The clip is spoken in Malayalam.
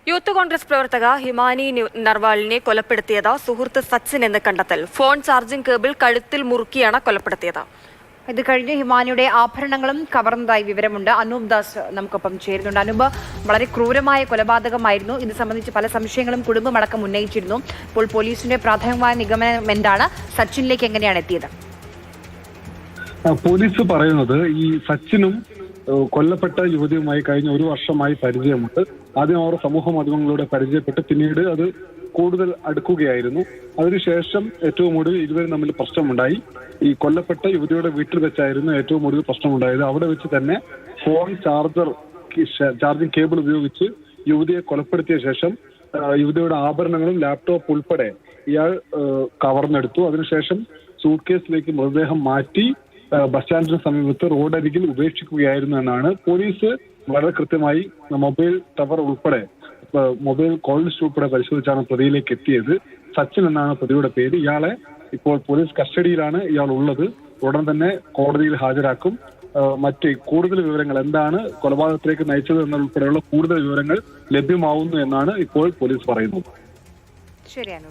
യൂത്ത് കോൺഗ്രസ് പ്രവർത്തക ഹിമാനി നർവാളിനെ കൊലപ്പെടുത്തിയത് സുഹൃത്ത് സച്ചിൻ എന്ന് കണ്ടെത്തൽ. ഫോൺ ചാർജിംഗ് കേബിൾ കഴുത്തിൽ മുറുക്കിയാണ് കൊലപ്പെടുത്തിയത്. ഇത് കഴിഞ്ഞ് ഹിമാനിയുടെ ആഭരണങ്ങളും കവർന്നതായി വിവരമുണ്ട്. അനൂപ് ദാസ് നമുക്കൊപ്പം ചേരുന്നുണ്ട്. അനൂപ്, വളരെ ക്രൂരമായ കൊലപാതകമായിരുന്നു. ഇത് സംബന്ധിച്ച് പല സംശയങ്ങളും കുടുംബമടക്കം ഉന്നയിച്ചിരുന്നു. ഇപ്പോൾ പോലീസിന്റെ പ്രാഥമികമായ നിഗമനം എന്താണ്? സച്ചിനിലേക്ക് എങ്ങനെയാണ് എത്തിയത്? പോലീസ് പറയുന്നത് ഈ സച്ചിനും കൊല്ലപ്പെട്ട യുവതിയുമായി കഴിഞ്ഞ ഒരു വർഷമായി പരിചയമുണ്ട്. ആദ്യം അവർ സമൂഹ മാധ്യമങ്ങളിലൂടെ പരിചയപ്പെട്ട് പിന്നീട് അത് കൂടുതൽ അടുക്കുകയായിരുന്നു. അതിനുശേഷം ഏറ്റവും ഒടുവിൽ ഇരുവരും തമ്മിൽ പ്രശ്നമുണ്ടായി. ഈ കൊല്ലപ്പെട്ട യുവതിയുടെ വീട്ടിൽ വെച്ചായിരുന്നു ഏറ്റവും ഒടുവിൽ പ്രശ്നമുണ്ടായത്. അവിടെ വെച്ച് തന്നെ ഫോൺ ചാർജിംഗ് കേബിൾ ഉപയോഗിച്ച് യുവതിയെ കൊലപ്പെടുത്തിയ ശേഷം യുവതിയുടെ ആഭരണങ്ങളും ലാപ്ടോപ്പ് ഉൾപ്പെടെ ഇയാൾ കവർന്നെടുത്തു. അതിനുശേഷം സൂട്ട് കേസിലേക്ക് മൃതദേഹം മാറ്റി ബസ് സ്റ്റാൻഡിന് സമീപത്ത് റോഡരികിൽ ഉപേക്ഷിക്കുകയായിരുന്നു എന്നാണ് പോലീസ് വളരെ കൃത്യമായി മൊബൈൽ ടവർ ഉൾപ്പെടെ മൊബൈൽ കോൾ ലിസ്റ്റ് ഉൾപ്പെടെ പരിശോധിച്ചാണ് പ്രതിയിലേക്ക് എത്തിയത്. സച്ചിൻ എന്നാണ് പ്രതിയുടെ പേര്. ഇയാളെ ഇപ്പോൾ പോലീസ് കസ്റ്റഡിയിലാണ് ഇയാൾ ഉള്ളത്. ഉടൻ തന്നെ കോടതിയിൽ ഹാജരാക്കും. മറ്റ് കൂടുതൽ വിവരങ്ങൾ എന്താണ് കൊലപാതകത്തിലേക്ക് നയിച്ചത് എന്നുൾപ്പെടെയുള്ള കൂടുതൽ വിവരങ്ങൾ ലഭ്യമാവുന്നു എന്നാണ് ഇപ്പോൾ പോലീസ് പറയുന്നത്. ശരിയാണ്.